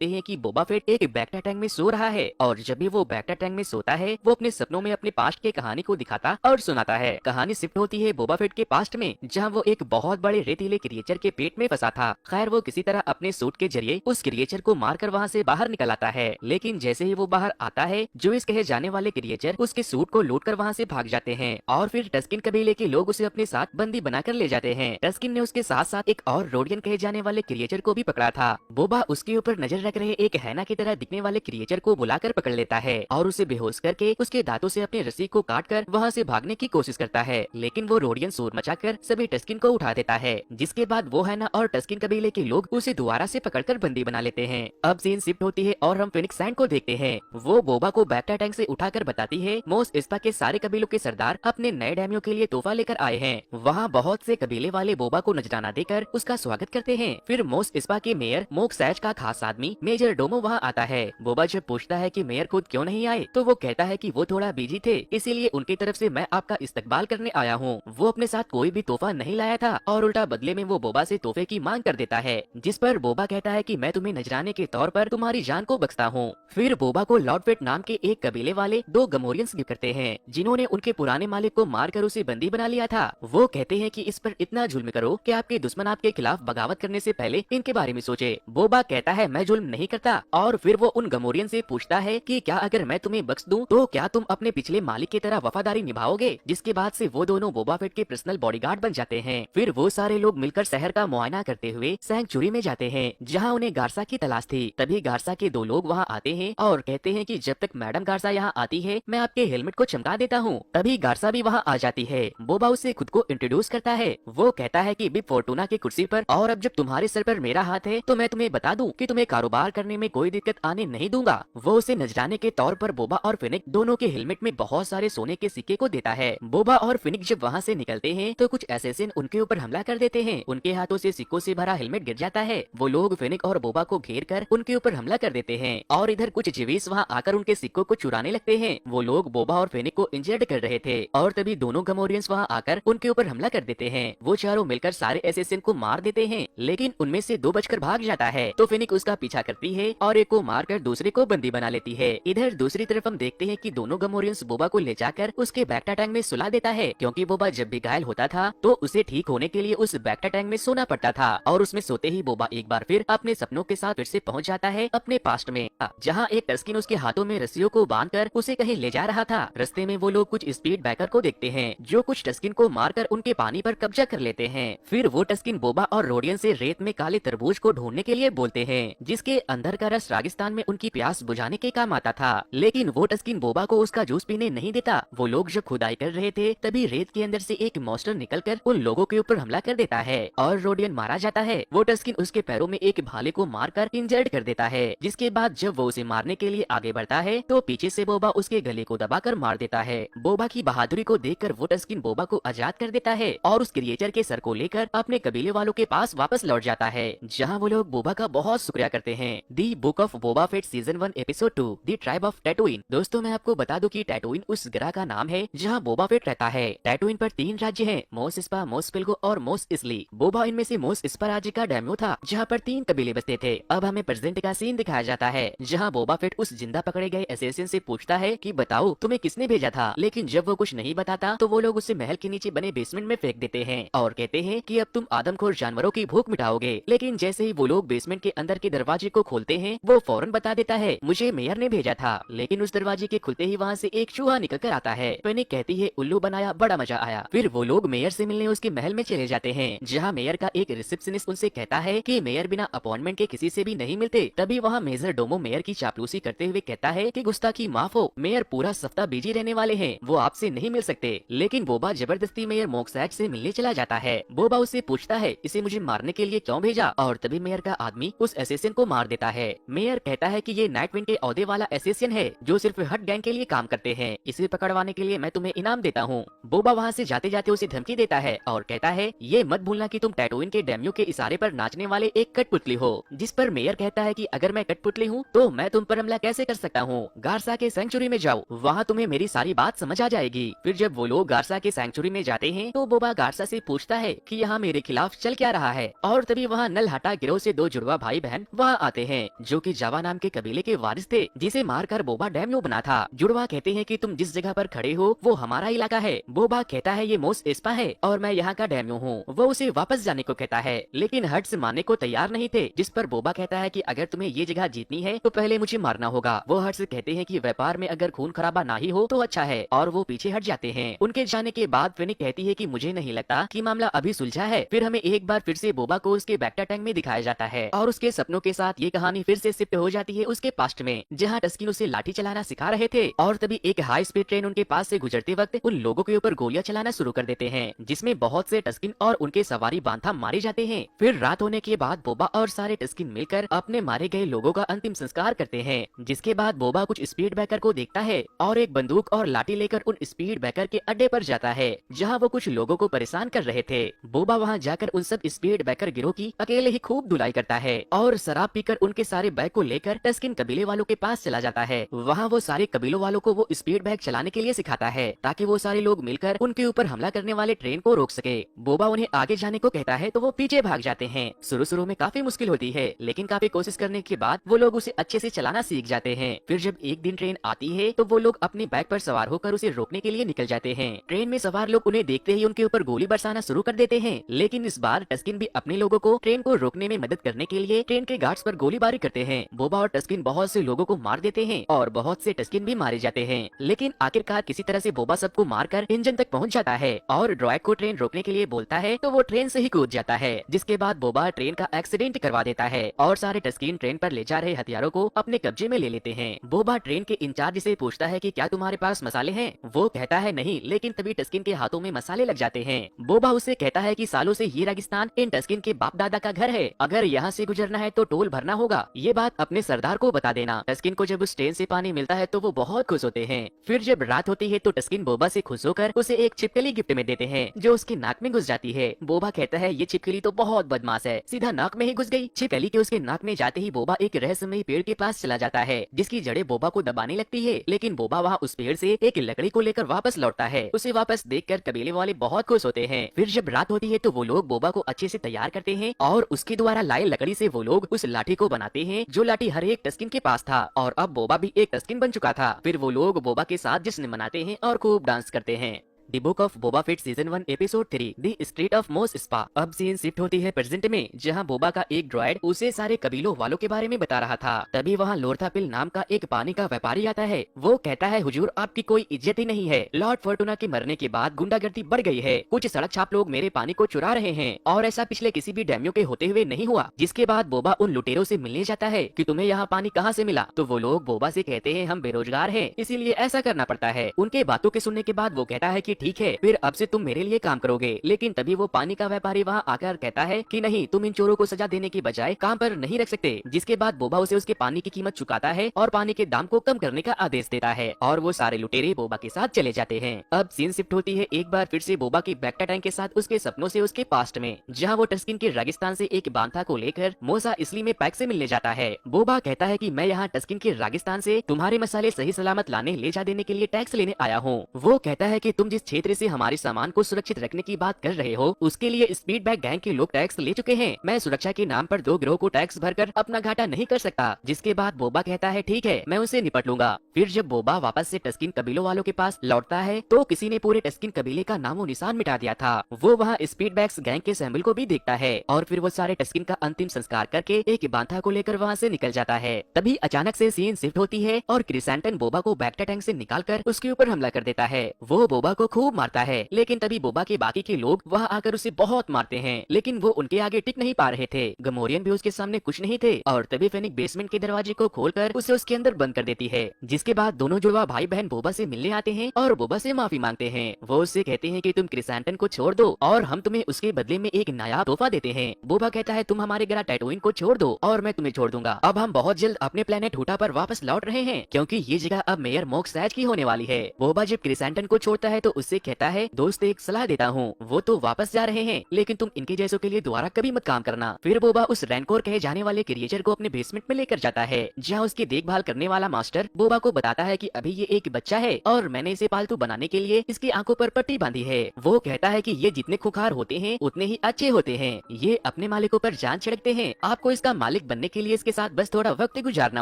देखते हैं कि बोबा फेट एक बैक्टा टैंक में सो रहा है और जब भी वो बैक्टा टैंक में सोता है वो अपने सपनों में अपने पास्ट के कहानी को दिखाता और सुनाता है। कहानी शिफ्ट होती है बोबा फेट के पास्ट में, जहाँ वो एक बहुत बड़े रेतीले क्रिएचर के पेट में फंसा था। खैर वो किसी तरह अपने सूट के जरिए उस क्रिएचर को मारकर वहाँ से बाहर निकल आता है, लेकिन जैसे ही वो बाहर आता है जुइस कहे जाने वाले क्रिएचर उसके सूट को लूट कर वहाँ से भाग जाते हैं और फिर टस्किन कबीले के लोग उसे अपने साथ बंदी बनाकर ले जाते हैं। टस्किन ने उसके साथ साथ एक और रोडियन कहे जाने वाले क्रिएचर को भी पकड़ा था। बोबा उसके ऊपर नजर रख रहे एक हैना की तरह दिखने वाले क्रिएचर को बुलाकर पकड़ लेता है और उसे बेहोश करके उसके दांतों से अपनी रस्सी को काट कर वहाँ से भागने की कोशिश करता है, लेकिन वो रोडियन शोर मचाकर सभी टस्किन को उठा देता है, जिसके बाद वो हैना और टस्किन कबीले के लोग उसे दोबारा से पकड़कर बंदी बना लेते हैं। अब सीन शिफ्ट होती है और हम फिनिक्स सैंड को देखते हैं। वो बोबा को बैक्टा टैंक से उठाकर बताती है मोस इस्पा के सारे कबीलों के सरदार अपने नए डैमियों के लिए तोहफा लेकर आए हैं। वहाँ बहुत से कबीले वाले बोबा को नजराना देकर उसका स्वागत करते हैं। फिर मोस इस्पा के मेयर मोक सैच का खास आदमी मेजर डोमो वहाँ आता है। बोबा जब पूछता है कि मेयर खुद क्यों नहीं आए तो वो कहता है कि वो थोड़ा बिजी थे, इसीलिए उनकी तरफ से मैं आपका इस्तकबाल करने आया हूँ। वो अपने साथ कोई भी तोहफा नहीं लाया था और उल्टा बदले में वो बोबा से तोहफे की मांग कर देता है, जिस पर बोबा कहता है कि मैं तुम्हें नजराने के तौर पर तुम्हारी जान को बख्शता हूँ। फिर बोबा को लॉर्ड फेट नाम के एक कबीले वाले 2 गमोरियंस गिफ्ट करते हैं, जिन्होंने उनके पुराने मालिक को मारकर उसे बंदी बना लिया था। वो कहते हैं कि इस पर इतना जुल्म करो कि आपके दुश्मन आपके खिलाफ बगावत करने से पहले इनके बारे में सोचे। बोबा कहता है मैं जुल्म नहीं करता और फिर वो उन गमोरियन से पूछता है कि क्या अगर मैं तुम्हें बख्श दूं तो क्या तुम अपने पिछले मालिक की तरह वफादारी निभाओगे। जिसके बाद से वो दोनों बोबा फेट के पर्सनल बॉडीगार्ड बन जाते हैं। फिर वो सारे लोग मिलकर शहर का मुआयना करते हुए सैंक्चुरी में जाते हैं, जहाँ उन्हें गार्सा की तलाश थी। तभी गार्सा के 2 लोग वहाँ आते हैं और कहते हैं कि जब तक मैडम गार्सा यहाँ आती है मैं आपके हेलमेट को चमका देता हूँ। तभी गार्सा भी वहाँ आ जाती है। बोबा उसे खुद को इंट्रोड्यूस करता है। वो कहता है कि बिग फोर्टूना की कुर्सी पर और अब जब तुम्हारे सर पर मेरा हाथ है तो मैं तुम्हें बता दूं कि तुम्हें कारोबार करने में कोई दिक्कत आने नहीं दूंगा। वो उसे नजराने के तौर पर बोबा और फिनिक दोनों के हेलमेट में बहुत सारे सोने के सिक्के को देता है। बोबा और फिनिक जब वहाँ से निकलते हैं तो कुछ असैसिन उनके ऊपर हमला कर देते हैं। उनके हाथों से सिक्कों से भरा हेलमेट गिर जाता है। वो लोग फिनिक और बोबा को घेर कर उनके ऊपर हमला कर देते हैं और इधर कुछ जिवीस वहाँ आकर उनके सिक्कों को चुराने लगते हैं। वो लोग बोबा और फिनिक को इंजर्ड कर रहे थे और तभी दोनों गमोरियंस वहाँ आकर उनके ऊपर हमला कर देते हैं। वो चारों मिलकर सारे असैसिन को मार देते हैं, लेकिन उनमें से 2 बचकर भाग जाता है तो फिनिक उसका पीछा करती है और एक को मारकर दूसरे को बंदी बना लेती है। इधर दूसरी तरफ हम देखते हैं कि दोनों गमोरियंस बोबा को ले जाकर उसके बैक्टा टैंक में सुला देता है, क्योंकि बोबा जब भी घायल होता था तो उसे ठीक होने के लिए उस बैक्टा टैंक में सोना पड़ता था और उसमें सोते ही बोबा एक बार फिर अपने सपनों के साथ फिर से पहुंच जाता है अपने पास्ट में, जहां एक टस्किन उसके हाथों में रस्सियों को बांधकर उसे कहीं ले जा रहा था। रास्ते में वो लोग कुछ स्पीड बैकर को देखते हैं जो कुछ टस्किन को मारकर उनके पानी पर कब्जा कर लेते हैं। फिर वो टस्किन बोबा और रोडियन से रेत में काले तरबूज को ढूंढने के लिए बोलते हैं, जिसके अंदर का रस रेगिस्तान में उनकी प्यास बुझाने के काम आता था, लेकिन वो टस्किन बोबा को उसका जूस पीने नहीं देता। वो लोग जब खुदाई कर रहे थे तभी रेत के अंदर से एक मॉन्स्टर निकलकर उन लोगों के ऊपर हमला कर देता है और रोडियन मारा जाता है। वो टस्किन उसके पैरों में एक भाले को मारकर इंजर्ड कर देता है, जिसके बाद जब वो उसे मारने के लिए आगे बढ़ता है तो पीछे से बोबा उसके गले को दबाकर मार देता है। बोबा की बहादुरी को देखकर वो टस्किन बोबा को आजाद कर देता है और उस क्रिएचर के सर को लेकर अपने कबीले वालों के पास वापस लौट जाता है, जहाँ वो लोग बोबा का बहुत शुक्रिया करते हैं। The book of Boba Fett season 1 episode 2 the tribe of Tatooine. दोस्तों मैं आपको बता दूं कि टैटूइन उस ग्रह का नाम है जहाँ बोबा फेट रहता है। टैटूइन पर 3 राज्य हैं, मोस इस्पा, मोस पिल्गो और मोस इसली। बोबा इनमें से मोस इस्पा राज्य का डैम्यो था, जहाँ पर 3 कबीले बसते थे। अब हमें प्रेजेंट का सीन दिखाया जाता है, जहाँ बोबा फेट उस जिंदा पकड़े गए असैसिन से पूछता है कि बताओ तुम्हें किसने भेजा था, लेकिन जब वो कुछ नहीं बताता तो वो लोग उसे महल के नीचे बने बेसमेंट में फेंक देते हैं और कहते हैं कि अब तुम आदमखोर जानवरों की भूख मिटाओगे। लेकिन जैसे ही वो लोग बेसमेंट के अंदर के दरवाजे को खोलते हैं वो फौरन बता देता है मुझे मेयर ने भेजा था, लेकिन उस दरवाजे के खुलते ही वहाँ से एक चूहा निकल कर आता है। फिनिक कहती है उल्लू बनाया, बड़ा मजा आया। फिर वो लोग मेयर से मिलने उसके महल में चले जाते हैं, जहाँ मेयर का एक रिसेप्शनिस्ट उनसे कहता है कि मेयर बिना अपॉइंटमेंट के किसी से भी नहीं मिलते। तभी वहाँ मेजर डोमो मेयर की चापलूसी करते हुए कहता है कि गुस्ताखी माफ हो, मेयर पूरा सप्ताह बिजी रहने वाले हैं, वो आपसे नहीं मिल सकते। लेकिन बोबा जबरदस्ती मेयर मोक्सैच से मिलने चला जाता है। बोबा उससे पूछता है इसे मुझे मारने के लिए क्यों भेजा, और तभी मेयर का आदमी उस एसेसियन को मार देता है। मेयर कहता है कि ये नाइटविंड के ओहदे वाला एसेसियन है जो सिर्फ हट गैंग के लिए काम करते हैं, इसे पकड़वाने के लिए मैं तुम्हें इनाम देता हूँ। बोबा वहाँ से जाते जाते उसे धमकी देता है और कहता है ये मत भूलना कि तुम टैटूइन के डैम्यो के इशारे पर नाचने वाले एक कठपुतली हो। जिस पर मेयर कहता है कि अगर मैं कठपुतली हूँ तो मैं तुम पर हमला कैसे कर सकता हूँ, गार्सा के सैंक्चुरी में जाओ, वहाँ तुम्हें मेरी सारी बात समझ आ जाएगी। फिर जब वो लोग गार्सा के सैंक्चुरी में जाते हैं तो बोबा गार्सा से पूछता है कि यहाँ मेरे खिलाफ चल क्या रहा है, और तभी वहाँ नलहटा गिरोह से 2 जुड़वा भाई बहन वहाँ आ आते हैं जो कि जावा नाम के कबीले के वारिस थे, जिसे मारकर बोबा डैम्यो बना था। जुड़वा कहते हैं कि तुम जिस जगह पर खड़े हो वो हमारा इलाका है। बोबा कहता है ये मोस एस्पा है और मैं यहाँ का डैम्यो हूँ। वो उसे वापस जाने को कहता है, लेकिन हट्स मानने को तैयार नहीं थे, जिस पर बोबा कहता है कि अगर तुम्हें ये जगह जीतनी है तो पहले मुझे मारना होगा। वो हट्स कहते हैं कि व्यापार में अगर खून खराबा ना ही हो तो अच्छा है, और वो पीछे हट जाते हैं। उनके जाने के बाद फेनिक कहती है कि मुझे नहीं लगता कि मामला अभी सुलझा है। फिर हमें एक बार फिर से बोबा को उसके बैक्टा टैंक में दिखाया जाता है और उसके सपनों के साथ ये कहानी फिर से शिफ्ट हो जाती है उसके पास्ट में, जहाँ टस्किन उसे लाठी चलाना सिखा रहे थे। और तभी एक हाई स्पीड ट्रेन उनके पास से गुजरते वक्त उन लोगों के ऊपर गोलियां चलाना शुरू कर देते हैं, जिसमें बहुत से टस्किन और उनके सवारी बांथा मारे जाते हैं। फिर रात होने के बाद बोबा और सारे टस्किन मिलकर अपने मारे गए लोगों का अंतिम संस्कार करते हैं। जिसके बाद बोबा कुछ स्पीड ब्रेकर को देखता है और एक बंदूक और लाठी लेकर उन स्पीड ब्रेकर के अड्डे पर जाता है, जहाँ वो कुछ लोगों को परेशान कर रहे थे। बोबा वहाँ जाकर उन सब स्पीड ब्रेकर गिरोह की अकेले ही खूब धुलाई करता है और शराब पीकर उनके सारे बैग को लेकर टस्किन कबीले वालों के पास चला जाता है। वहाँ वो सारे कबीलों वालों को वो स्पीड बैग चलाने के लिए सिखाता है ताकि वो सारे लोग मिलकर उनके ऊपर हमला करने वाले ट्रेन को रोक सके। बोबा उन्हें आगे जाने को कहता है तो वो पीछे भाग जाते हैं। शुरू में काफी मुश्किल होती है, लेकिन काफी कोशिश करने के बाद वो लोग उसे अच्छे से चलाना सीख जाते हैं। फिर जब एक दिन ट्रेन आती है तो वो लोग अपने बैग पर सवार होकर उसे रोकने के लिए निकल जाते हैं। ट्रेन में सवार लोग उन्हें देखते ही उनके ऊपर गोली बरसाना शुरू कर देते हैं, लेकिन इस बार टस्किन भी अपने लोगों को ट्रेन को रोकने में मदद करने के लिए ट्रेन के गार्ड्स पर गोलीबारी करते हैं। बोबा और टस्किन बहुत से लोगों को मार देते हैं और बहुत से टस्किन भी मारे जाते हैं, लेकिन आखिरकार किसी तरह से बोबा सबको मारकर इंजन तक पहुंच जाता है और ड्रॉयड को ट्रेन रोकने के लिए बोलता है तो वो ट्रेन से ही कूद जाता है। जिसके बाद बोबा ट्रेन का एक्सीडेंट करवा देता है और सारे टस्किन ट्रेन पर ले जा रहे हथियारों को अपने कब्जे में ले लेते हैं। बोबा ट्रेन के इंचार्ज से पूछता है कि क्या तुम्हारे पास मसाले हैं? वो कहता है नहीं, लेकिन तभी टस्किन के हाथों में मसाले लग जाते हैं। बोबा उससे कहता है कि सालों से ये रेगिस्तान इन टस्किन के बाप दादा का घर है, अगर यहाँ से गुजरना है तो टोल भरना होगा, ये बात अपने सरदार को बता देना। टस्किन को जब उस ट्रेन से पानी मिलता है तो वो बहुत खुश होते हैं। फिर जब रात होती है तो टस्किन बोबा से खुश होकर उसे एक छिपकली गिफ्ट में देते हैं जो उसके नाक में घुस जाती है। बोबा कहता है ये छिपकली तो बहुत बदमाश है, सीधा नाक में ही घुस गई। छिपकली के उसके नाक में जाते ही बोबा एक रहस्यमयी पेड़ के पास चला जाता है, जिसकी जड़ें बोबा को दबाने लगती है, लेकिन बोबा वहाँ उस पेड़ से एक लकड़ी को लेकर वापस लौटता है। उसे वापस देखकर कबीले वाले बहुत खुश होते हैं। फिर जब रात होती है तो वो लोग बोबा को अच्छे से तैयार करते हैं और उसके द्वारा लाए लकड़ी से वो लोग उस लाठी को बनाते हैं, जो लाठी हर एक टस्किन के पास था और अब बोबा भी एक टस्किन बन चुका था। फिर वो लोग बोबा के साथ जश्न मनाते हैं और खूब डांस करते हैं। The book of Boba Fett season 1 episode 3 the street of मोस स्पा। अब सीन शिफ्ट होती है प्रेजेंट में, जहां बोबा का एक ड्रॉयड उसे सारे कबीलों वालों के बारे में बता रहा था। तभी वहां लोर्थापिल नाम का एक पानी का व्यापारी आता है। वो कहता है हुजूर आपकी कोई इज्जत ही नहीं है। लॉर्ड फॉर्टूना के मरने के बाद गुंडागर्दी बढ़ गई है, कुछ सड़क छाप लोग मेरे पानी को चुरा रहे हैं और ऐसा पिछले किसी भी डैम्यो के होते हुए नहीं हुआ। जिसके बाद बोबा उन लुटेरों से मिलने जाता है कि तुम्हें यहाँ पानी कहाँ से मिला? तो वो लोग बोबा से कहते हैं हम बेरोजगार हैं, इसीलिए ऐसा करना पड़ता है। उनके बातों के सुनने के बाद वो कहता है कि ठीक है, फिर अब से तुम मेरे लिए काम करोगे। लेकिन तभी वो पानी का व्यापारी वहाँ आकर कहता है कि नहीं, तुम इन चोरों को सजा देने की बजाय काम पर नहीं रख सकते। जिसके बाद बोबा उसे उसके पानी की कीमत चुकाता है और पानी के दाम को कम करने का आदेश देता है और वो सारे लुटेरे बोबा के साथ चले जाते हैं। अब सीन शिफ्ट होती है एक बार फिर से बोबा की बैक्टा टैंक के साथ उसके सपनों से उसके पास्ट में, जहाँ वो टस्किन के रेगिस्तान से एक बांथा को लेकर मोसा इसली में पैक से मिलने जाता है। बोबा कहता है कि मैं यहाँ टस्किन के रेगिस्तान से तुम्हारे मसाले सही सलामत लाने ले जा देने के लिए टैक्स लेने आया हूँ। वो कहता है कि तुम जिस क्षेत्र से हमारे सामान को सुरक्षित रखने की बात कर रहे हो उसके लिए स्पीड बैग गैंग के लोग टैक्स ले चुके हैं। मैं सुरक्षा के नाम पर 2 गिरोह को टैक्स भरकर अपना घाटा नहीं कर सकता। जिसके बाद बोबा कहता है ठीक है, मैं उसे निपट लूंगा। फिर जब बोबा वापस से टस्किन कबीलों वालों के पास लौटता है तो किसी ने पूरे टस्किन कबीले का नामो निशान मिटा दिया था। वो वहाँ स्पीड बैग्स गैंग के सैम्बल को भी देखता है और फिर वो सारे टस्किन का अंतिम संस्कार करके एक बांथा को लेकर वहाँ से निकल जाता है। तभी अचानक से सीन शिफ्ट होती है और क्रिसेंटन बोबा को बैक्टा टैंक से निकालकर उसके ऊपर हमला कर देता है। वो बोबा को खूब मारता है, लेकिन तभी बोबा के बाकी के लोग वहाँ आकर उसे बहुत मारते हैं, लेकिन वो उनके आगे टिक नहीं पा रहे थे। गमोरियन भी उसके सामने कुछ नहीं थे और तभी फेनिक बेसमेंट के दरवाजे को खोलकर उसे उसके अंदर बंद कर देती है। जिसके बाद दोनों जुड़वा भाई बहन बोबा से मिलने आते हैं और बोबा से माफी मांगते हैं। वो उससे कहते हैं कि तुम क्रिसेंटन को छोड़ दो और हम तुम्हें उसके बदले में एक नायाब तोहफा देते हैं। बोबा कहता है तुम हमारे ग्रह टैटूइन को छोड़ दो और मैं तुम्हें छोड़ दूंगा। अब हम बहुत जल्द अपने प्लेनेट हुटा पर वापस लौट रहे हैं, क्योंकि ये जगह अब मेयर मोक्सैज की होने वाली है। बोबा जब क्रिसेंटन को छोड़ता है तो उससे कहता है दोस्त एक सलाह देता हूँ, वो तो वापस जा रहे हैं लेकिन तुम इनके जैसों के लिए दोबारा कभी मत काम करना। फिर बोबा उस रैनकोर कहे जाने वाले क्रिएचर को अपने बेसमेंट में लेकर जाता है, जहाँ उसकी देखभाल करने वाला मास्टर बोबा को बताता है कि अभी ये एक बच्चा है और मैंने इसे पालतू बनाने के लिए इसकी आंखों पर पट्टी बांधी है। वो कहता है कि ये जितने खुखार होते हैं उतने ही अच्छे होते हैं, ये अपने मालिकों पर जान छिड़कते हैं, आपको इसका मालिक बनने के लिए इसके साथ बस थोड़ा वक्त गुजारना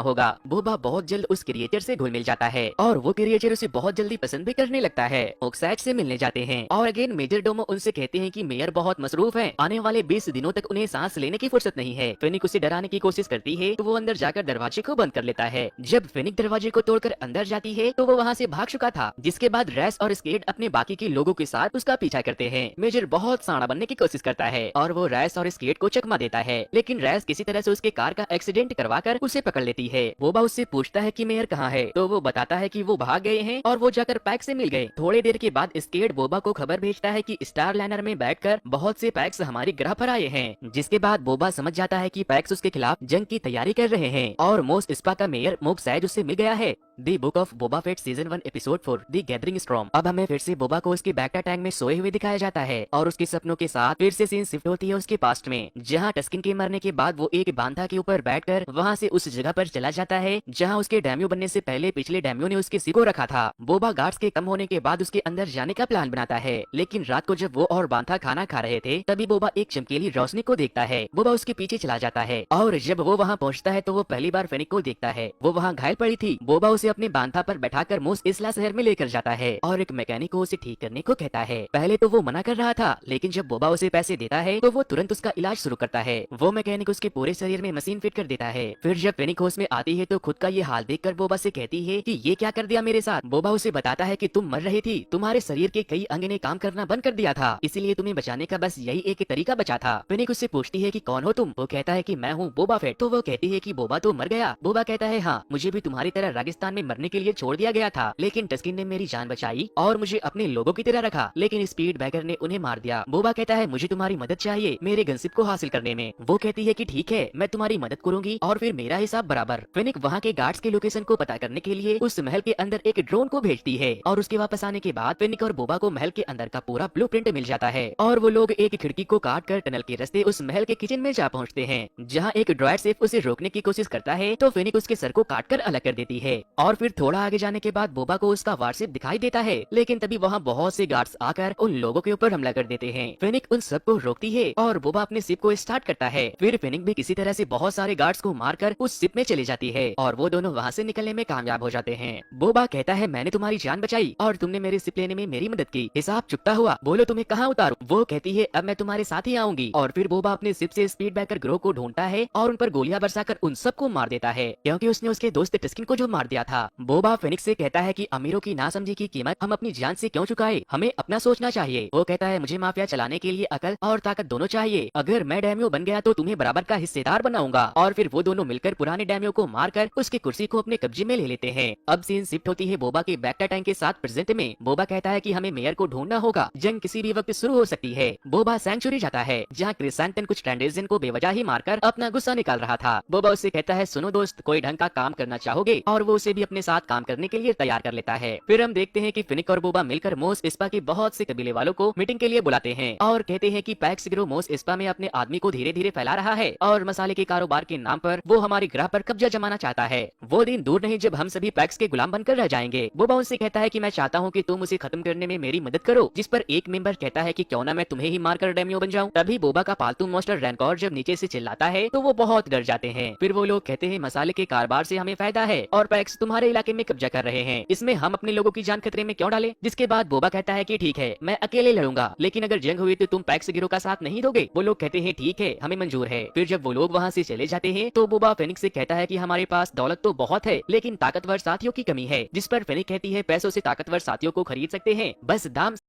होगा। बोबा बहुत जल्द उस क्रिएचर से घुल मिल जाता है और वो क्रिएचर उसे बहुत जल्दी पसंद भी करने लगता है। ऑक्साइड से मिलने जाते हैं और अगेन मेजर डोमो उनसे कहते हैं कि मेयर बहुत मसरूफ है, आने वाले 20 दिनों तक उन्हें सांस लेने की फुर्सत नहीं है। फेनिक उसे डराने की कोशिश करती है तो वो अंदर जाकर दरवाजे को बंद कर लेता है। जब फेनिक दरवाजे को तोड़कर अंदर जाती है तो वो वहाँ से भाग चुका था, जिसके बाद रैस और स्केट अपने बाकी के लोगों के साथ उसका पीछा करते हैं। मेजर बहुत साड़ा बनने की कोशिश करता है और वो रैस और स्केट को चकमा देता है, लेकिन रैस किसी तरह से उसके कार का एक्सीडेंट करवाकर उसे पकड़ लेती है। बोबा उससे पूछता है कि मेयर कहाँ है, तो वो बताता है कि वो भाग गए हैं और वो जाकर पैक्स से मिल गए। थोड़ी देर के बाद स्केट बोबा को खबर भेजता है कि स्टार लाइनर में बैठकर बहुत से पैक्स हमारी ग्रह पर आए हैं, जिसके बाद बोबा समझ जाता है कि पैक्स उसके खिलाफ जंग की तैयारी कर रहे हैं और मोस स्पा का मेयर मोक्सैड उससे मिल गया है। The book of Boba Fett season 1 episode 4 the gathering storm. अब हमें फिर से बोबा को उसके बैक्टा टैंक में सोए हुए दिखाया जाता है और उसके सपनों के साथ फिर से सीन शिफ्ट होती है उसके पास्ट में, जहाँ टस्किन के मरने के बाद वो एक बांधा के ऊपर बैठकर वहाँ से उस जगह पर चला जाता है जहाँ उसके डैम्यो बनने से पहले पिछले डैम्यो ने उसके सिर को रखा था। बोबा गार्ड्स के कम होने के बाद उसके अंदर जाने का प्लान बनाता है, लेकिन रात को जब वो और बांधा खाना खा रहे थे तभी बोबा एक चमकीली रोशनी को देखता है। बोबा उसके पीछे चला जाता है और जब वो वहाँ पहुँचता है तो वो पहली बार फेनिक को देखता है। वो वहाँ घायल पड़ी थी। बोबा उसे अपने बांधा पर बैठाकर मोस इसला शहर में लेकर जाता है और एक मैकेनिक को उसे ठीक करने को कहता है। पहले तो वो मना कर रहा था, लेकिन जब बोबा उसे पैसे देता है तो वो तुरंत उसका इलाज शुरू करता है। वो मैकेनिक उसके पूरे शरीर में मशीन फिट कर देता है। फिर जब फेनिक होश में आती है तो खुद का ये हाल देखकर बोबा से कहती है कि ये क्या कर दिया मेरे साथ। बोबा उसे बताता है कि तुम मर रही थी, तुम्हारे शरीर के कई अंग ने काम करना बंद कर दिया था, इसीलिए तुम्हें बचाने का बस यही एक तरीका बचा था। फेनिक उससे पूछती है कि कौन हो तुम। वो कहता है कि मैं हूँ बोबा फेट। तो वो कहती है कि बोबा तो मर गया। बोबा कहता है हाँ, मुझे भी तुम्हारी तरह रेगिस्तान में मरने के लिए छोड़ दिया गया था, लेकिन टस्किन ने मेरी जान बचाई और मुझे अपने लोगों की तरह रखा, लेकिन स्पीड बैगर ने उन्हें मार दिया। बोबा कहता है मुझे तुम्हारी मदद चाहिए मेरे गनशिप को हासिल करने में। वो कहती है कि ठीक है, मैं तुम्हारी मदद करूंगी और फिर मेरा हिसाब बराबर। फेनिक वहाँ के गार्ड्स के लोकेशन को पता करने के लिए उस महल के अंदर एक ड्रोन को भेजती है और उसके वापस आने के बाद फेनिक और बोबा को महल के अंदर का पूरा ब्लूप्रिंट मिल जाता है और वो लोग एक खिड़की को काट कर टनल के रास्ते उस महल के किचन में जा पहुँचते हैं, जहाँ एक ड्रॉइड सेफ उसे रोकने की कोशिश करता है तो फेनिक उसके सर को काट कर अलग कर देती है। और फिर थोड़ा आगे जाने के बाद बोबा को उसका वारशिप दिखाई देता है, लेकिन तभी वहाँ बहुत से गार्ड्स आकर उन लोगों के ऊपर हमला कर देते हैं। फेनिक उन सबको रोकती है और बोबा अपने शिप को स्टार्ट करता है। फिर फेनिक भी किसी तरह से बहुत सारे गार्ड्स को मारकर उस शिप में चली जाती है और वो दोनों वहाँ से निकलने में कामयाब हो जाते हैं। बोबा कहता है मैंने तुम्हारी जान बचाई और तुमने मेरे शिप लेने में मेरी मदद की, हिसाब चुकता हुआ, बोलो तुम्हें कहाँ उतारूं। वो कहती है अब मैं तुम्हारे साथ ही आऊंगी और फिर बोबा अपने शिप से स्पीड बैकर ग्रो को ढूंढता है और उन पर गोलियां बरसाकर उन सबको मार देता है, क्योंकि उसने उसके दोस्त टस्किन को जो मार दिया था। बोबा फेनिक से कहता है कि अमीरों की नासमझी की कीमत हम अपनी जान से क्यों चुकाए, हमें अपना सोचना चाहिए। वो कहता है मुझे माफिया चलाने के लिए अकल और ताकत दोनों चाहिए, अगर मैं डैम्यो बन गया तो तुम्हें बराबर का हिस्सेदार बनाऊंगा। और फिर वो दोनों मिलकर पुराने डैम्यो को मारकर उसकी कुर्सी को अपने कब्जे में ले लेते हैं। अब सीन शिफ्ट होती है बोबा के बैक्टा टैंक के साथ प्रेजेंट में। बोबा कहता है कि हमें मेयर को ढूंढना होगा, जंग किसी भी वक्त शुरू हो सकती है। बोबा सैंक्चुरी जाता है जहाँ क्रिसैंथन कुछ ट्रेंडेजन को बेवजह ही मारकर अपना गुस्सा निकाल रहा था। बोबा उससे कहता है सुनो दोस्त, कोई ढंग का काम करना चाहोगे, और वो उसे भी अपने साथ काम करने के लिए तैयार कर लेता है। फिर हम देखते हैं कि फेनिक और बोबा मिलकर मोस इस्पा के बहुत से कबीले वालों को मीटिंग के लिए बुलाते हैं और कहते हैं कि पैक्स गिरोह मोस इस्पा में अपने आदमी को धीरे धीरे फैला रहा है और मसाले के कारोबार के नाम पर वो हमारी ग्रह पर कब्जा जमाना चाहता है। वो दिन दूर नहीं जब हम सभी पैक्स के गुलाम बनकर रह जाएंगे। बोबा उनसे कहता है कि मैं चाहता हूँ कि तुम उसे खत्म करने में मेरी मदद करो, जिस पर एक मेंबर कहता है कि क्यों ना मैं तुम्हें ही मारकर डैम्यो बन जाऊं। तभी बोबा का पालतू मॉन्स्टर रैनकोर जब नीचे से चिल्लाता है तो वो बहुत डर जाते हैं। फिर वो लोग कहते हैं मसाले के कारोबार से हमें फायदा है और पैक्स तुम्हारे इलाके में कब्जा कर रहे हैं, इसमें हम अपने लोगों की जान खतरे में क्यों डालें। जिसके बाद बोबा कहता है कि ठीक है, मैं अकेले लड़ूंगा, लेकिन अगर जंग हुई तो तुम पैक्स गिरोह का साथ नहीं दोगे। वो लोग कहते हैं ठीक है, हमें मंजूर है। फिर जब वो लोग वहाँ से चले जाते हैं तो बोबा फेनिक से कहता है कि हमारे पास दौलत तो बहुत है, लेकिन ताकतवर साथियों की कमी है। जिस पर फेनिक कहती है पैसों से ताकतवर साथियों को खरीद सकते हैं, बस दाम